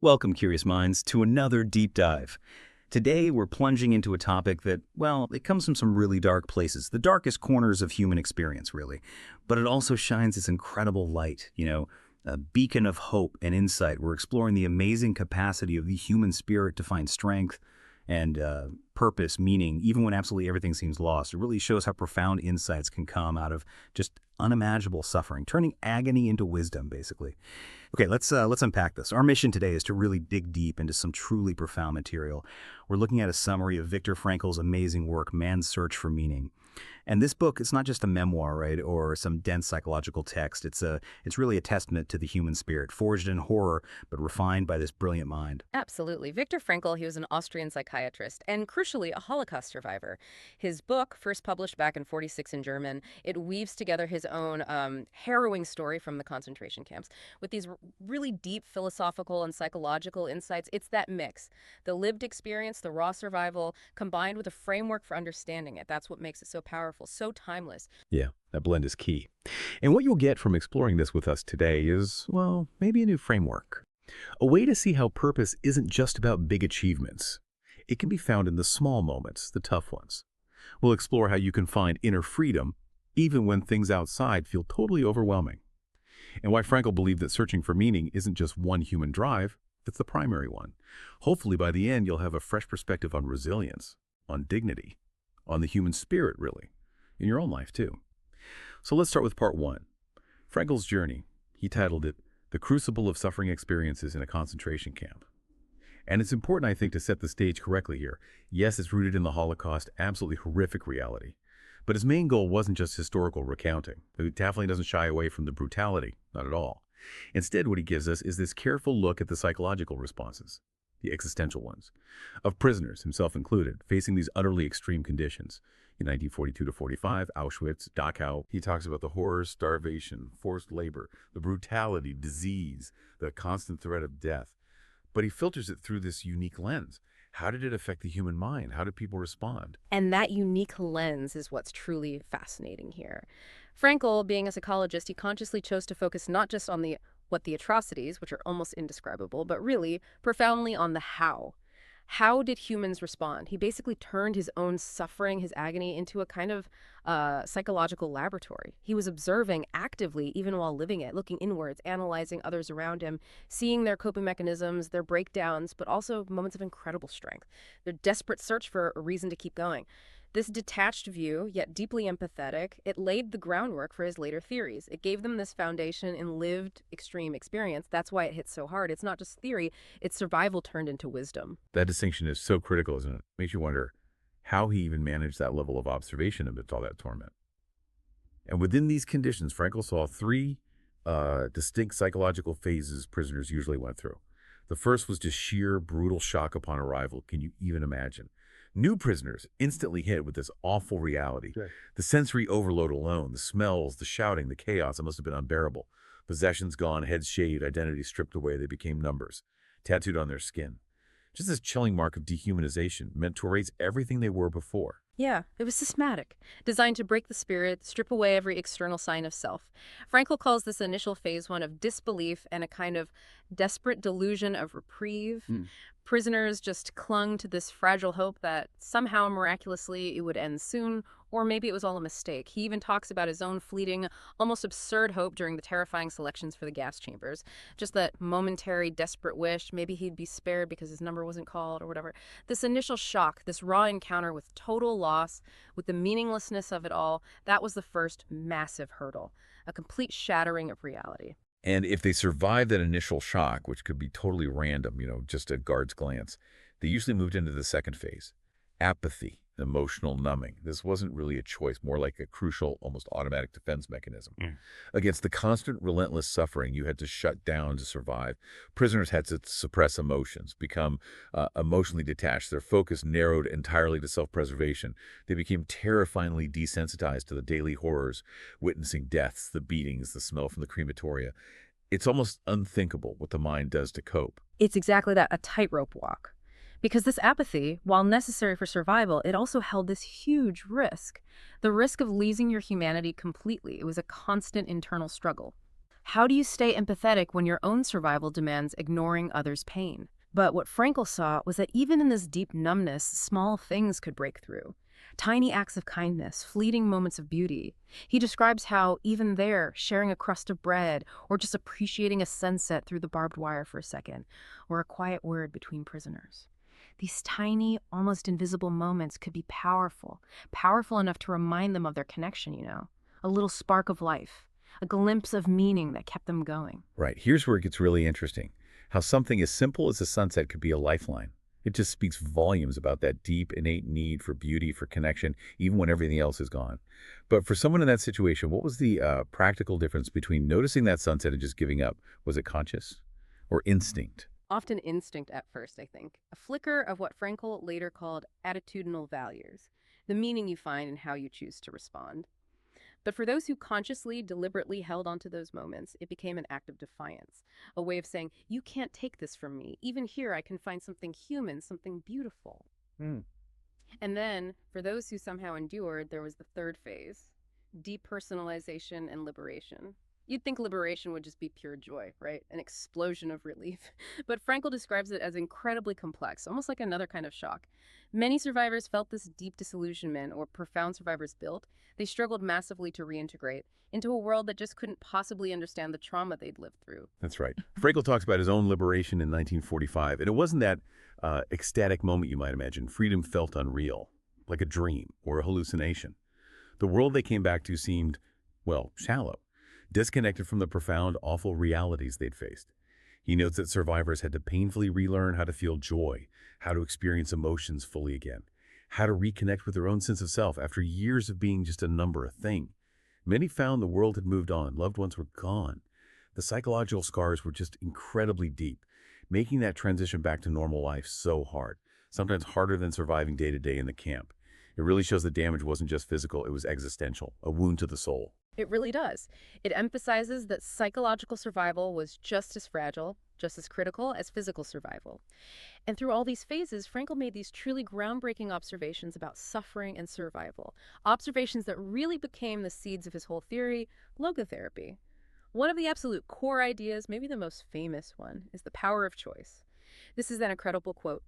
Welcome, curious minds, to another deep dive. Today, we're plunging into a topic that, well, it comes from some really dark places, the darkest corners of human experience, really. But it also shines this incredible light, a beacon of hope and insight. We're exploring the amazing capacity of the human spirit to find strength and purpose, meaning, even when absolutely everything seems lost. It really shows how profound insights can come out of just unimaginable suffering, turning agony into wisdom, basically. Okay, let's unpack this. Our mission today is to really dig deep into some truly profound material. We're looking at a summary of Viktor Frankl's amazing work, Man's Search for Meaning. And this book, it's not just a memoir, right, or some dense psychological text. It's really a testament to the human spirit, forged in horror, but refined by this brilliant mind. Absolutely. Viktor Frankl, he was an Austrian psychiatrist and, crucially, a Holocaust survivor. His book, first published back in '46 in German, it weaves together his own harrowing story from the concentration camps with these really deep philosophical and psychological insights. It's that mix, the lived experience, the raw survival, combined with a framework for understanding it. That's what makes it so powerful, so timeless. Yeah, that blend is key. And what you'll get from exploring this with us today is, well, maybe a new framework. A way to see how purpose isn't just about big achievements. It can be found in the small moments, the tough ones. We'll explore how you can find inner freedom even when things outside feel totally overwhelming. And why Frankl believed that searching for meaning isn't just one human drive, it's the primary one. Hopefully by the end you'll have a fresh perspective on resilience, on dignity, on the human spirit, really, in your own life too. So let's start with part one. Frankl's journey. He titled it, The Crucible of Suffering Experiences in a Concentration Camp. And it's important, I think, to set the stage correctly here. Yes, it's rooted in the Holocaust, absolutely horrific reality. But his main goal wasn't just historical recounting. He definitely doesn't shy away from the brutality, not at all. Instead, what he gives us is this careful look at the psychological responses, the existential ones, of prisoners, himself included, facing these utterly extreme conditions. In 1942 to 45, Auschwitz, Dachau, he talks about the horrors, starvation, forced labor, the brutality, disease, the constant threat of death. But he filters it through this unique lens. How did it affect the human mind? How did people respond? And that unique lens is what's truly fascinating here. Frankl, being a psychologist, he consciously chose to focus not just on the atrocities, which are almost indescribable, but really profoundly on the how. How did humans respond? He basically turned his own suffering, his agony, into a kind of psychological laboratory. He was observing actively, even while living it, looking inwards, analyzing others around him, seeing their coping mechanisms, their breakdowns, but also moments of incredible strength, their desperate search for a reason to keep going. This detached view, yet deeply empathetic, it laid the groundwork for his later theories. It gave them this foundation in lived extreme experience. That's why it hits so hard. It's not just theory, it's survival turned into wisdom. That distinction is so critical, isn't it? Makes you wonder how he even managed that level of observation amidst all that torment. And within these conditions, Frankl saw three distinct psychological phases prisoners usually went through. The first was just sheer brutal shock upon arrival. Can you even imagine? New prisoners instantly hit with this awful reality. Sure. The sensory overload alone, the smells, the shouting, the chaos, it must have been unbearable. Possessions gone, heads shaved, identity stripped away, they became numbers, tattooed on their skin. Just this chilling mark of dehumanization meant to erase everything they were before. Yeah, it was systematic, designed to break the spirit, strip away every external sign of self. Frankl calls this initial phase one of disbelief and a kind of desperate delusion of reprieve. Prisoners just clung to this fragile hope that somehow, miraculously, it would end soon, or maybe it was all a mistake. He even talks about his own fleeting, almost absurd hope during the terrifying selections for the gas chambers. Just that momentary, desperate wish, maybe he'd be spared because his number wasn't called or whatever. This initial shock, this raw encounter with total loss, with the meaninglessness of it all, that was the first massive hurdle, a complete shattering of reality. And if they survived that initial shock, which could be totally random, just a guard's glance, they usually moved into the second phase, apathy, emotional numbing. This wasn't really a choice, more like a crucial, almost automatic defense mechanism. Against the constant, relentless suffering, you had to shut down to survive. Prisoners had to suppress emotions, become emotionally detached. Their focus narrowed entirely to self-preservation. They became terrifyingly desensitized to the daily horrors, witnessing deaths, the beatings, the smell from the crematoria. It's almost unthinkable what the mind does to cope. It's exactly that, a tightrope walk. Because this apathy, while necessary for survival, it also held this huge risk. The risk of losing your humanity completely. It was a constant internal struggle. How do you stay empathetic when your own survival demands ignoring others' pain? But what Frankl saw was that even in this deep numbness, small things could break through. Tiny acts of kindness, fleeting moments of beauty. He describes how, even there, sharing a crust of bread, or just appreciating a sunset through the barbed wire for a second, or a quiet word between prisoners. These tiny, almost invisible moments could be powerful, powerful enough to remind them of their connection, a little spark of life, a glimpse of meaning that kept them going. Right, here's where it gets really interesting. How something as simple as a sunset could be a lifeline. It just speaks volumes about that deep, innate need for beauty, for connection, even when everything else is gone. But for someone in that situation, what was the practical difference between noticing that sunset and just giving up? Was it conscious or instinct? Often instinct at first, I think. A flicker of what Frankl later called attitudinal values, the meaning you find in how you choose to respond. But for those who consciously, deliberately held onto those moments, it became an act of defiance, a way of saying, you can't take this from me. Even here, I can find something human, something beautiful. Hmm. And then, for those who somehow endured, there was the third phase, depersonalization and liberation. You'd think liberation would just be pure joy, right? An explosion of relief. But Frankl describes it as incredibly complex, almost like another kind of shock. Many survivors felt this deep disillusionment, or profound survivors built. They struggled massively to reintegrate into a world that just couldn't possibly understand the trauma they'd lived through. That's right. Frankl talks about his own liberation in 1945, and it wasn't that ecstatic moment you might imagine. Freedom felt unreal, like a dream or a hallucination. The world they came back to seemed, well, shallow, disconnected from the profound, awful realities they'd faced. He notes that survivors had to painfully relearn how to feel joy, how to experience emotions fully again, how to reconnect with their own sense of self after years of being just a number, a thing. Many found the world had moved on, loved ones were gone. The psychological scars were just incredibly deep, making that transition back to normal life so hard, sometimes harder than surviving day to day in the camp. It really shows the damage wasn't just physical, it was existential, a wound to the soul. It really does. It emphasizes that psychological survival was just as fragile, just as critical as physical survival. And through all these phases, Frankl made these truly groundbreaking observations about suffering and survival, observations that really became the seeds of his whole theory, logotherapy. One of the absolute core ideas, maybe the most famous one, is the power of choice. This is an incredible quote.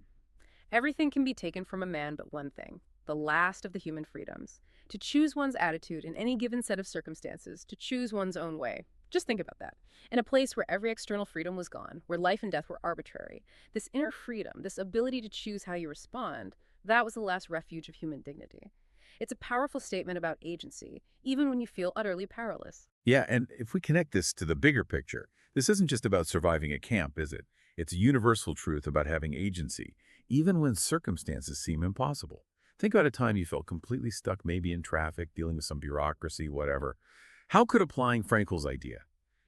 Everything can be taken from a man but one thing, the last of the human freedoms. To choose one's attitude in any given set of circumstances, to choose one's own way. Just think about that. In a place where every external freedom was gone, where life and death were arbitrary, this inner freedom, this ability to choose how you respond, that was the last refuge of human dignity. It's a powerful statement about agency, even when you feel utterly powerless. Yeah, and if we connect this to the bigger picture, this isn't just about surviving at camp, is it? It's a universal truth about having agency, even when circumstances seem impossible. Think about a time you felt completely stuck, maybe in traffic, dealing with some bureaucracy, whatever. How could applying Frankl's idea,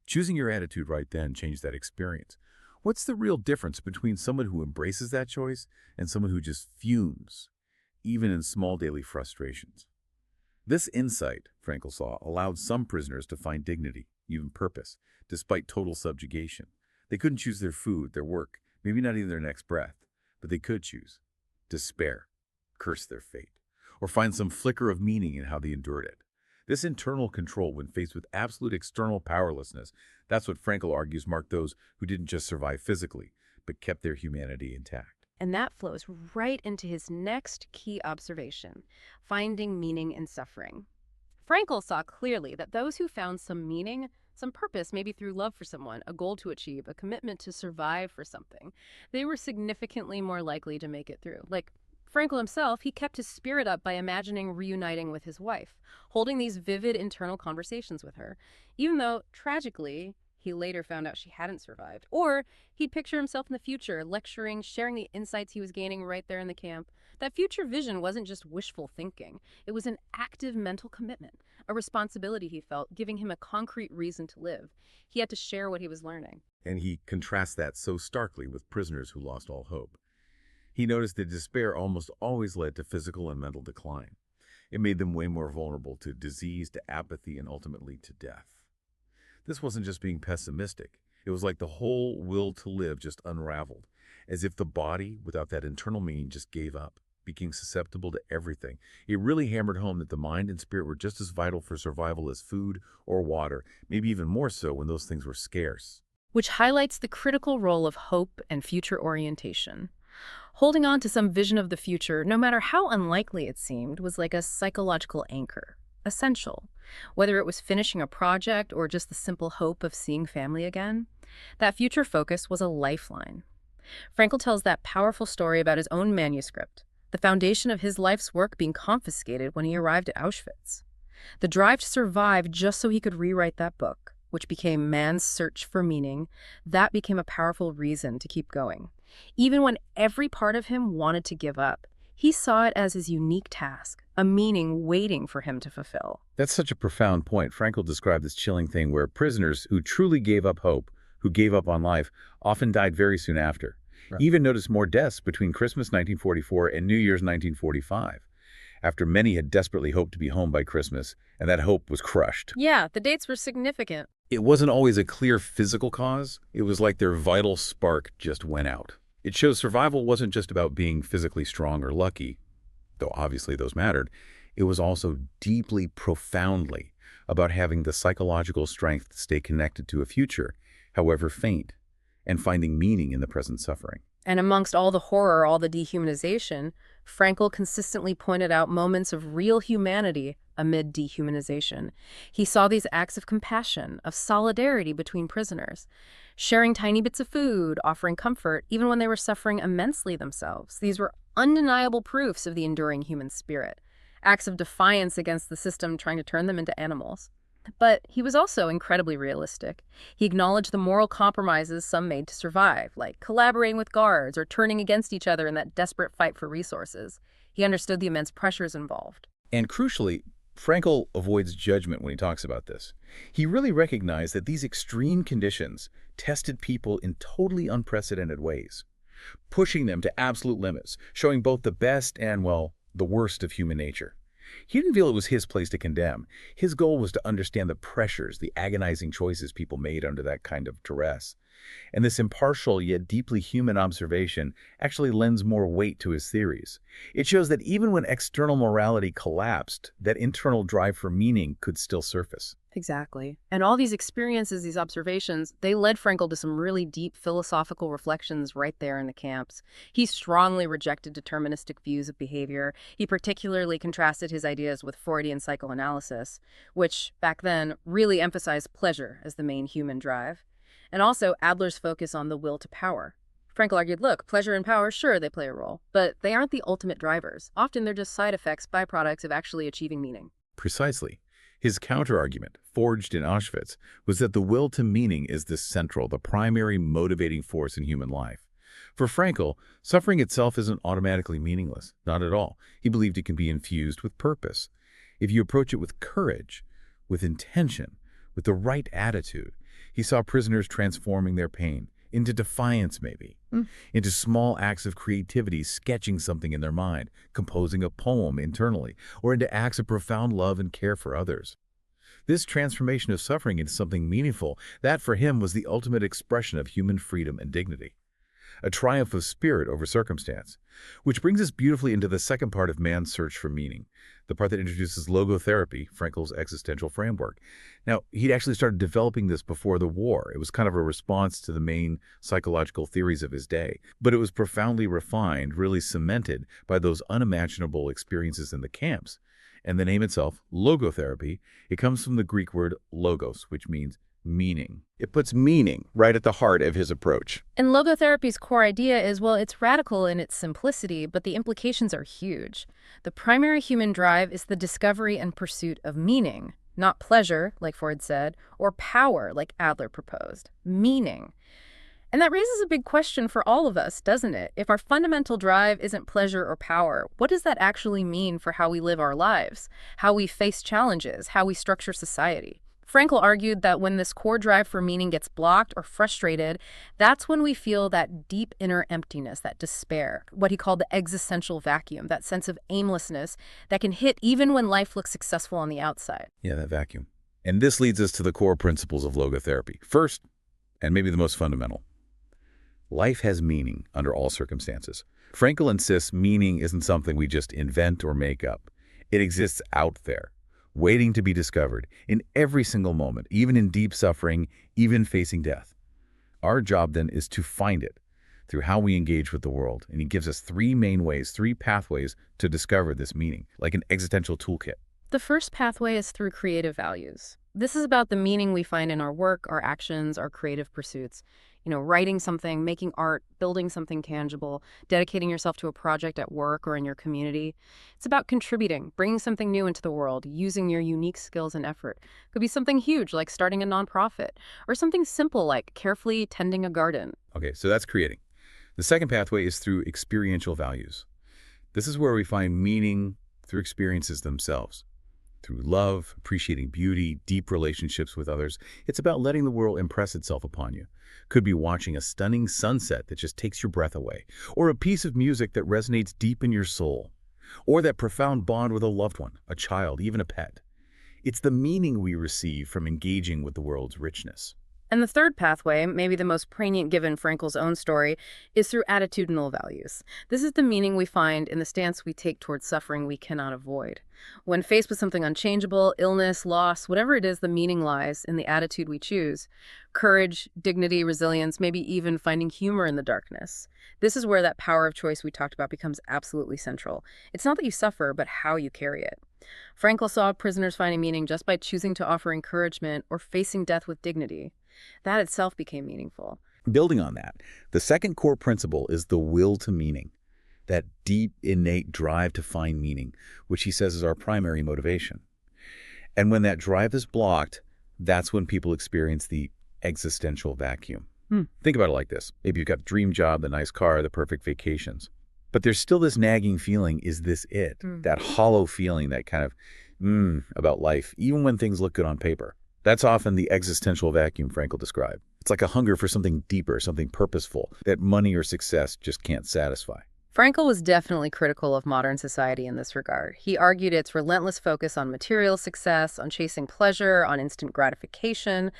choosing your attitude right then, change that experience? What's the real difference between someone who embraces that choice and someone who just fumes, even in small daily frustrations? This insight, Frankl saw, allowed some prisoners to find dignity, even purpose, despite total subjugation. They couldn't choose their food, their work, maybe not even their next breath, but they could choose despair, curse their fate, or find some flicker of meaning in how they endured it. This internal control, when faced with absolute external powerlessness, that's what Frankl argues marked those who didn't just survive physically, but kept their humanity intact. And that flows right into his next key observation, finding meaning in suffering. Frankl saw clearly that those who found some meaning, some purpose, maybe through love for someone, a goal to achieve, a commitment to survive for something, they were significantly more likely to make it through. Like Frankl himself, he kept his spirit up by imagining reuniting with his wife, holding these vivid internal conversations with her, even though, tragically, he later found out she hadn't survived. Or he'd picture himself in the future, lecturing, sharing the insights he was gaining right there in the camp. That future vision wasn't just wishful thinking. It was an active mental commitment, a responsibility he felt, giving him a concrete reason to live. He had to share what he was learning. And he contrasts that so starkly with prisoners who lost all hope. He noticed that despair almost always led to physical and mental decline. It made them way more vulnerable to disease, to apathy, and ultimately to death. This wasn't just being pessimistic. It was like the whole will to live just unraveled, as if the body, without that internal meaning, just gave up. became susceptible to everything. It really hammered home that the mind and spirit were just as vital for survival as food or water, maybe even more so when those things were scarce. Which highlights the critical role of hope and future orientation. Holding on to some vision of the future, no matter how unlikely it seemed, was like a psychological anchor, essential. Whether it was finishing a project or just the simple hope of seeing family again, that future focus was a lifeline. Frankl tells that powerful story about his own manuscript, the foundation of his life's work being confiscated when he arrived at Auschwitz. The drive to survive just so he could rewrite that book, which became Man's Search for Meaning, that became a powerful reason to keep going. Even when every part of him wanted to give up, he saw it as his unique task, a meaning waiting for him to fulfill. That's such a profound point. Frankl described this chilling thing where prisoners who truly gave up hope, who gave up on life, often died very soon after. Right. He even noticed more deaths between Christmas 1944 and New Year's 1945, after many had desperately hoped to be home by Christmas, and that hope was crushed. Yeah, the dates were significant. It wasn't always a clear physical cause. It was like their vital spark just went out. It shows survival wasn't just about being physically strong or lucky, though obviously those mattered. It was also deeply, profoundly about having the psychological strength to stay connected to a future, however faint, and finding meaning in the present suffering. And amongst all the horror, all the dehumanization, Frankl consistently pointed out moments of real humanity amid dehumanization. He saw these acts of compassion, of solidarity between prisoners, sharing tiny bits of food, offering comfort, even when they were suffering immensely themselves. These were undeniable proofs of the enduring human spirit, acts of defiance against the system trying to turn them into animals. But he was also incredibly realistic. He acknowledged the moral compromises some made to survive, like collaborating with guards or turning against each other in that desperate fight for resources. He understood the immense pressures involved. And crucially, Frankl avoids judgment when he talks about this. He really recognized that these extreme conditions tested people in totally unprecedented ways, pushing them to absolute limits, showing both the best and, well, the worst of human nature. He didn't feel it was his place to condemn. His goal was to understand the pressures, the agonizing choices people made under that kind of duress. And this impartial yet deeply human observation actually lends more weight to his theories. It shows that even when external morality collapsed, that internal drive for meaning could still surface. Exactly. And all these experiences, these observations, they led Frankl to some really deep philosophical reflections right there in the camps. He strongly rejected deterministic views of behavior. He particularly contrasted his ideas with Freudian psychoanalysis, which back then really emphasized pleasure as the main human drive. And also Adler's focus on the will to power. Frankl argued, look, pleasure and power, sure, they play a role, but they aren't the ultimate drivers. Often they're just side effects, byproducts of actually achieving meaning. Precisely. His counter-argument, forged in Auschwitz, was that the will to meaning is the central, the primary motivating force in human life. For Frankl, suffering itself isn't automatically meaningless. Not at all. He believed it can be infused with purpose. If you approach it with courage, with intention, with the right attitude, he saw prisoners transforming their pain into defiance, maybe, into small acts of creativity, sketching something in their mind, composing a poem internally, or into acts of profound love and care for others. This transformation of suffering into something meaningful, that for him was the ultimate expression of human freedom and dignity. A triumph of spirit over circumstance. Which brings us beautifully into the second part of Man's Search for Meaning, the part that introduces logotherapy, Frankl's existential framework. Now, he'd actually started developing this before the war. It was kind of a response to the main psychological theories of his day, but it was profoundly refined, really cemented by those unimaginable experiences in the camps. And the name itself, logotherapy, it comes from the Greek word logos, which means meaning. It puts meaning right at the heart of his approach. And logotherapy's core idea is, well, it's radical in its simplicity, but the implications are huge. The primary human drive is the discovery and pursuit of meaning, not pleasure, like Freud said, or power, like Adler proposed. Meaning. And that raises a big question for all of us, doesn't it? If our fundamental drive isn't pleasure or power, what does that actually mean for how we live our lives, how we face challenges, how we structure society? Frankl argued that when this core drive for meaning gets blocked or frustrated, that's when we feel that deep inner emptiness, that despair, what he called the existential vacuum, that sense of aimlessness that can hit even when life looks successful on the outside. Yeah, that vacuum. And this leads us to the core principles of logotherapy. First, and maybe the most fundamental, Life has meaning under all circumstances. Frankl insists meaning isn't something we just invent or make up. It exists out there, waiting to be discovered in every single moment, even in deep suffering, even facing death. Our job then is to find it through how we engage with the world. And he gives us three main ways, three pathways to discover this meaning, like an existential toolkit. The first pathway is through creative values. This is about the meaning we find in our work, our actions, our creative pursuits. Writing something, making art, building something tangible, dedicating yourself to a project at work or in your community. It's about contributing, bringing something new into the world, using your unique skills and effort. It could be something huge like starting a nonprofit, or something simple like carefully tending a garden. Okay, so that's creating. The second pathway is through experiential values. This is where we find meaning through experiences themselves. Through love, appreciating beauty, deep relationships with others. It's about letting the world impress itself upon you. Could be watching a stunning sunset that just takes your breath away, or a piece of music that resonates deep in your soul, or that profound bond with a loved one, a child, even a pet. It's the meaning we receive from engaging with the world's richness. And the third pathway, maybe the most poignant given Frankl's own story, is through attitudinal values. This is the meaning we find in the stance we take towards suffering we cannot avoid. When faced with something unchangeable, illness, loss, whatever it is, the meaning lies in the attitude we choose. Courage, dignity, resilience, maybe even finding humor in the darkness. This is where that power of choice we talked about becomes absolutely central. It's not that you suffer, but how you carry it. Frankl saw prisoners finding meaning just by choosing to offer encouragement or facing death with dignity. That itself became meaningful. Building on that, the second core principle is the will to meaning, that deep, innate drive to find meaning, which he says is our primary motivation. And when that drive is blocked, that's when people experience the existential vacuum. Think about it like this. Maybe you've got a dream job, the nice car, the perfect vacations. But there's still this nagging feeling, is this it? That hollow feeling, that kind of about life, even when things look good on paper. That's often the existential vacuum Frankl described. It's like a hunger for something deeper, something purposeful, that money or success just can't satisfy. Frankl was definitely critical of modern society in this regard. He argued its relentless focus on material success, on chasing pleasure, on instant gratification.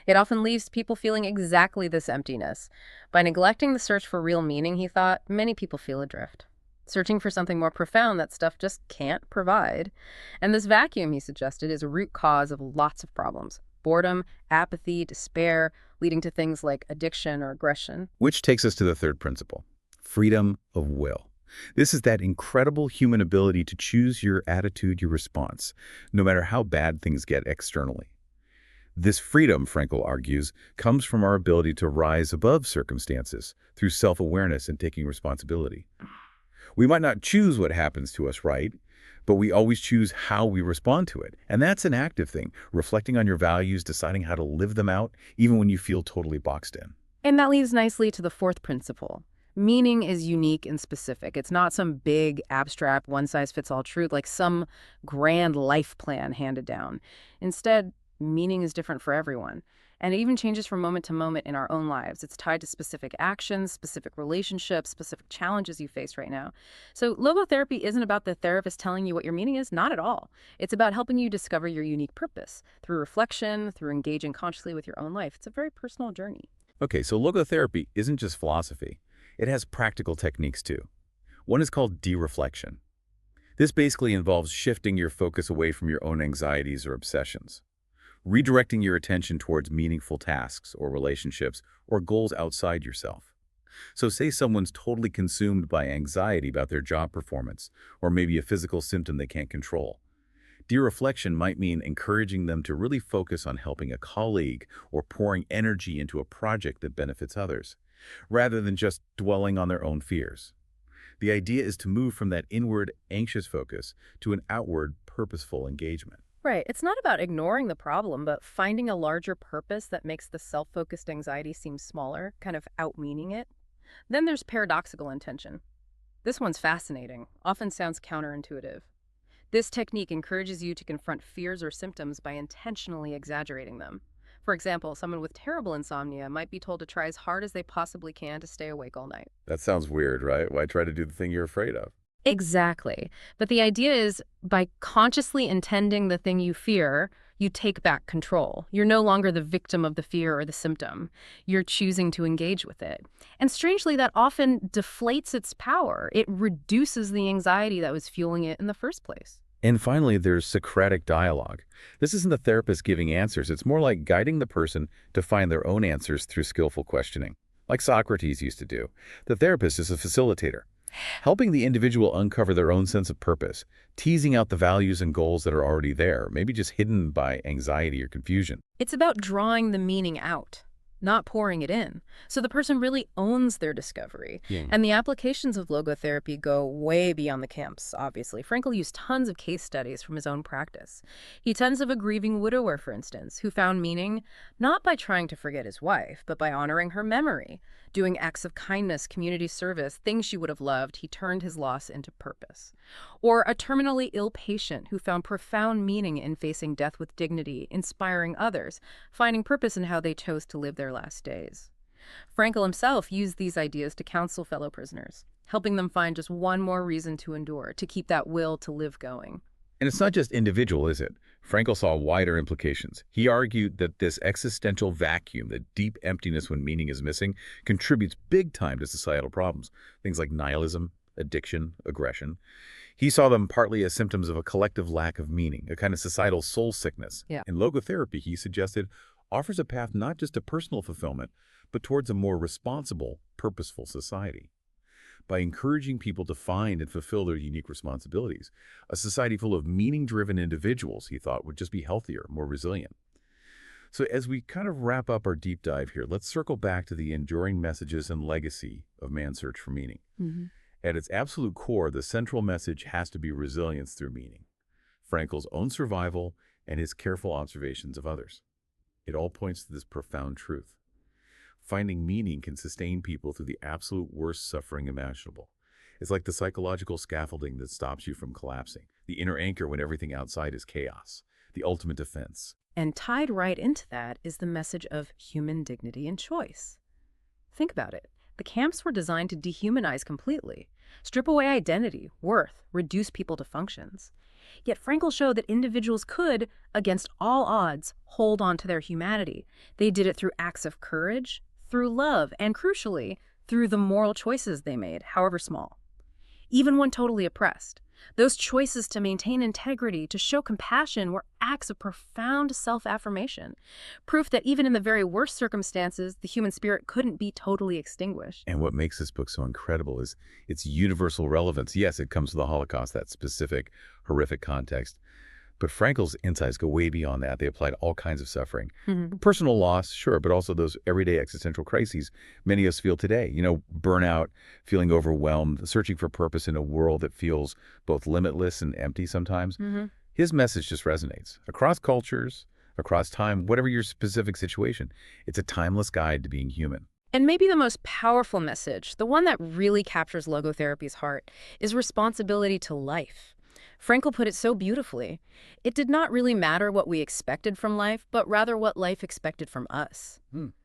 It often leaves people feeling exactly this emptiness. By neglecting the search for real meaning, he thought, many people feel adrift, searching for something more profound that stuff just can't provide. And this vacuum, he suggested, is a root cause of lots of problems. Boredom, apathy, despair, leading to things like addiction or aggression. Which takes us to the third principle, freedom of will. This is that incredible human ability to choose your attitude, your response, no matter how bad things get externally. This freedom, Frankl argues, comes from our ability to rise above circumstances through self-awareness and taking responsibility. We might not choose what happens to us, right? But we always choose how we respond to it. And that's an active thing, reflecting on your values, deciding how to live them out, even when you feel totally boxed in. And that leads nicely to the fourth principle. Meaning is unique and specific. It's not some big, abstract, one-size-fits-all truth like some grand life plan handed down. Instead, meaning is different for everyone. And it even changes from moment to moment in our own lives. It's tied to specific actions, specific relationships, specific challenges you face right now. So logotherapy isn't about the therapist telling you what your meaning is, not at all. It's about helping you discover your unique purpose through reflection, through engaging consciously with your own life. It's a very personal journey. Okay, so logotherapy isn't just philosophy. It has practical techniques too. One is called de-reflection. This basically involves shifting your focus away from your own anxieties or obsessions, redirecting your attention towards meaningful tasks or relationships or goals outside yourself. So say someone's totally consumed by anxiety about their job performance, or maybe a physical symptom they can't control. De-reflection might mean encouraging them to really focus on helping a colleague or pouring energy into a project that benefits others, rather than just dwelling on their own fears. The idea is to move from that inward, anxious focus to an outward, purposeful engagement. Right. It's not about ignoring the problem, but finding a larger purpose that makes the self-focused anxiety seem smaller, kind of out-meaning it. Then there's paradoxical intention. This one's fascinating, often sounds counterintuitive. This technique encourages you to confront fears or symptoms by intentionally exaggerating them. For example, someone with terrible insomnia might be told to try as hard as they possibly can to stay awake all night. That sounds weird, right? Why try to do the thing you're afraid of? Exactly. But the idea is by consciously intending the thing you fear, You take back control. You're no longer the victim of the fear or the symptom. You're choosing to engage with it. And strangely, that often deflates its power. It reduces the anxiety that was fueling it in the first place. And finally, there's Socratic dialogue. This isn't the therapist giving answers. It's more like guiding the person to find their own answers through skillful questioning, like Socrates used to do. The therapist is a facilitator, helping the individual uncover their own sense of purpose, teasing out the values and goals that are already there, maybe just hidden by anxiety or confusion. It's about drawing the meaning out, not pouring it in. So the person really owns their discovery. Yeah. And the applications of logotherapy go way beyond the camps, obviously. Frankl used tons of case studies from his own practice. He tells of a grieving widower, for instance, who found meaning not by trying to forget his wife, but by honoring her memory, doing acts of kindness, community service, things she would have loved. He turned his loss into purpose. Or a terminally ill patient who found profound meaning in facing death with dignity, inspiring others, finding purpose in how they chose to live their last days. Frankl himself used these ideas to counsel fellow prisoners, helping them find just one more reason to endure, to keep that will to live going. And it's not just individual, is it? Frankl saw wider implications. He argued that this existential vacuum, the deep emptiness when meaning is missing, contributes big time to societal problems. Things like nihilism, addiction, aggression. He saw them partly as symptoms of a collective lack of meaning, a kind of societal soul sickness. Yeah. And logotherapy, he suggested, offers a path not just to personal fulfillment, but towards a more responsible, purposeful society. By encouraging people to find and fulfill their unique responsibilities, a society full of meaning-driven individuals, he thought, would just be healthier, more resilient. So as we kind of wrap up our deep dive here, let's circle back to the enduring messages and legacy of man's search for meaning. Mm-hmm. At its absolute core, the central message has to be resilience through meaning, Frankl's own survival and his careful observations of others. It all points to this profound truth. Finding meaning can sustain people through the absolute worst suffering imaginable. It's like the psychological scaffolding that stops you from collapsing, the inner anchor when everything outside is chaos, the ultimate defense. And tied right into that is the message of human dignity and choice. Think about it. The camps were designed to dehumanize completely, strip away identity, worth, reduce people to functions. Yet Frankl showed that individuals could, against all odds, hold on to their humanity. They did it through acts of courage, through love, and crucially, through the moral choices they made, however small. Even when totally oppressed, those choices to maintain integrity, to show compassion, were acts of profound self-affirmation, proof that even in the very worst circumstances, the human spirit couldn't be totally extinguished. And what makes this book so incredible is its universal relevance. Yes, it comes to the Holocaust, that specific, horrific context. But Frankl's insights go way beyond that. They apply to all kinds of suffering. Mm-hmm. Personal loss, sure, but also those everyday existential crises many of us feel today. You know, burnout, feeling overwhelmed, searching for purpose in a world that feels both limitless and empty sometimes. Mm-hmm. His message just resonates. Across cultures, across time, whatever your specific situation, it's a timeless guide to being human. And maybe the most powerful message, the one that really captures logotherapy's heart, is responsibility to life. Frankl put it so beautifully. It did not really matter what we expected from life, but rather what life expected from us.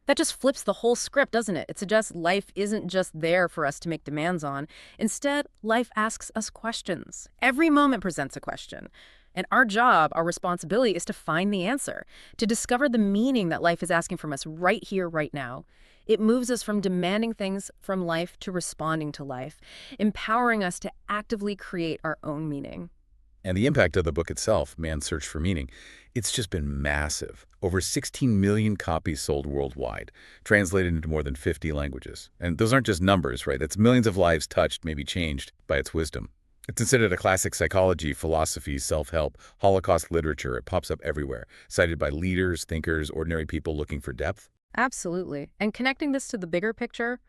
That just flips the whole script, doesn't it? It suggests life isn't just there for us to make demands on. Instead, life asks us questions. Every moment presents a question. And our job, our responsibility, is to find the answer, to discover the meaning that life is asking from us right here, right now. It moves us from demanding things from life to responding to life, empowering us to actively create our own meaning. And the impact of the book itself, Man's Search for Meaning, it's just been massive. Over 16 million copies sold worldwide, translated into more than 50 languages. And those aren't just numbers, right? That's millions of lives touched, maybe changed by its wisdom. It's considered a classic psychology, philosophy, self-help, Holocaust literature. It pops up everywhere, cited by leaders, thinkers, ordinary people looking for depth. Absolutely. And connecting this to the bigger picture,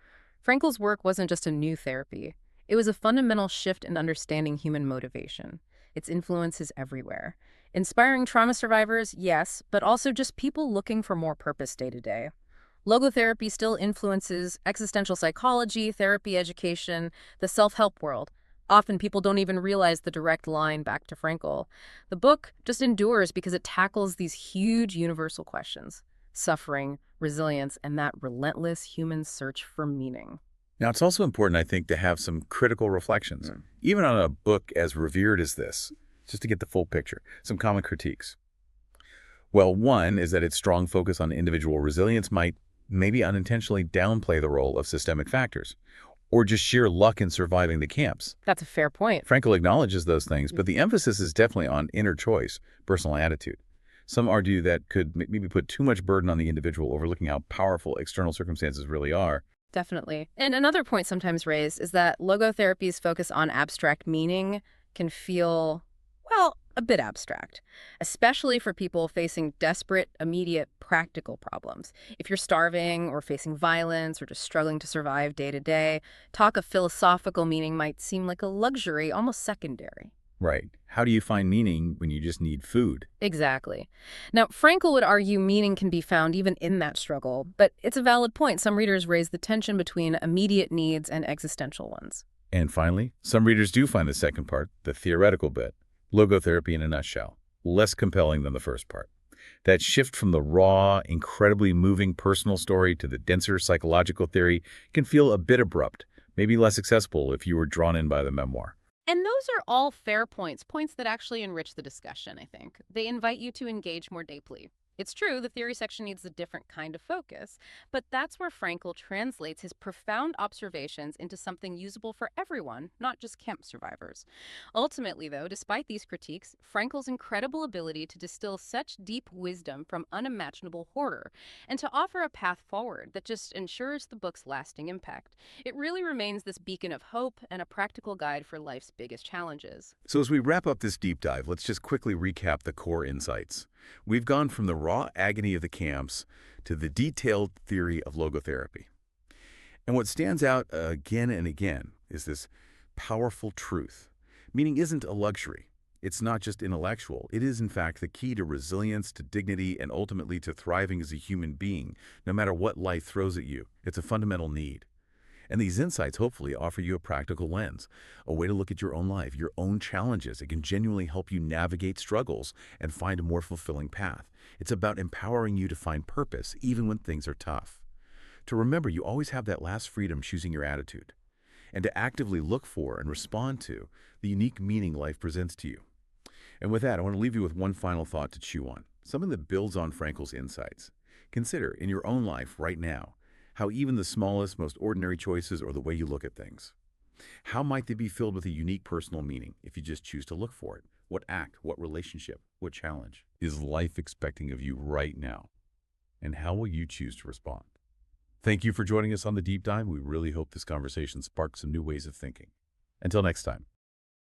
Frankl's work wasn't just a new therapy. It was a fundamental shift in understanding human motivation. Its influence is everywhere. Inspiring trauma survivors, yes, but also just people looking for more purpose day to day. Logotherapy still influences existential psychology, therapy education, the self-help world. Often people don't even realize the direct line back to Frankl. The book just endures because it tackles these huge universal questions: suffering, resilience, and that relentless human search for meaning. Now, it's also important, I think, to have some critical reflections, even on a book as revered as this, just to get the full picture, some common critiques. Well, one is that its strong focus on individual resilience might maybe unintentionally downplay the role of systemic factors, or just sheer luck in surviving the camps. That's a fair point. Frankl acknowledges those things, but the emphasis is definitely on inner choice, personal attitude. Some argue that could maybe put too much burden on the individual, overlooking how powerful external circumstances really are. Definitely. And another point sometimes raised is that logotherapy's focus on abstract meaning can feel, well, a bit abstract, especially for people facing desperate, immediate, practical problems. If you're starving or facing violence or just struggling to survive day to day, talk of philosophical meaning might seem like a luxury, almost secondary. Right. How do you find meaning when you just need food? Exactly. Now, Frankl would argue meaning can be found even in that struggle, but it's a valid point. Some readers raise the tension between immediate needs and existential ones. And finally, some readers do find the second part, the theoretical bit, logotherapy in a nutshell, less compelling than the first part. That shift from the raw, incredibly moving personal story to the denser psychological theory can feel a bit abrupt, maybe less accessible if you were drawn in by the memoir. And those are all fair points, points that actually enrich the discussion, I think. They invite you to engage more deeply. It's true, the theory section needs a different kind of focus, but that's where Frankl translates his profound observations into something usable for everyone, not just camp survivors. Ultimately, though, despite these critiques, Frankl's incredible ability to distill such deep wisdom from unimaginable horror and to offer a path forward that just ensures the book's lasting impact. It really remains this beacon of hope and a practical guide for life's biggest challenges. So as we wrap up this deep dive, let's just quickly recap the core insights. We've gone from the raw agony of the camps to the detailed theory of logotherapy. And what stands out again and again is this powerful truth. Meaning isn't a luxury. It's not just intellectual. It is, in fact, the key to resilience, to dignity, and ultimately to thriving as a human being, no matter what life throws at you. It's a fundamental need. And these insights hopefully offer you a practical lens, a way to look at your own life, your own challenges. It can genuinely help you navigate struggles and find a more fulfilling path. It's about empowering you to find purpose, even when things are tough. To remember you always have that last freedom choosing your attitude, and to actively look for and respond to the unique meaning life presents to you. And with that, I want to leave you with one final thought to chew on, something that builds on Frankl's insights. Consider, in your own life right now, how even the smallest, most ordinary choices or the way you look at things, how might they be filled with a unique personal meaning if you just choose to look for it? What act, what relationship, what challenge is life expecting of you right now? And how will you choose to respond? Thank you for joining us on The Deep Dive. We really hope this conversation sparks some new ways of thinking. Until next time.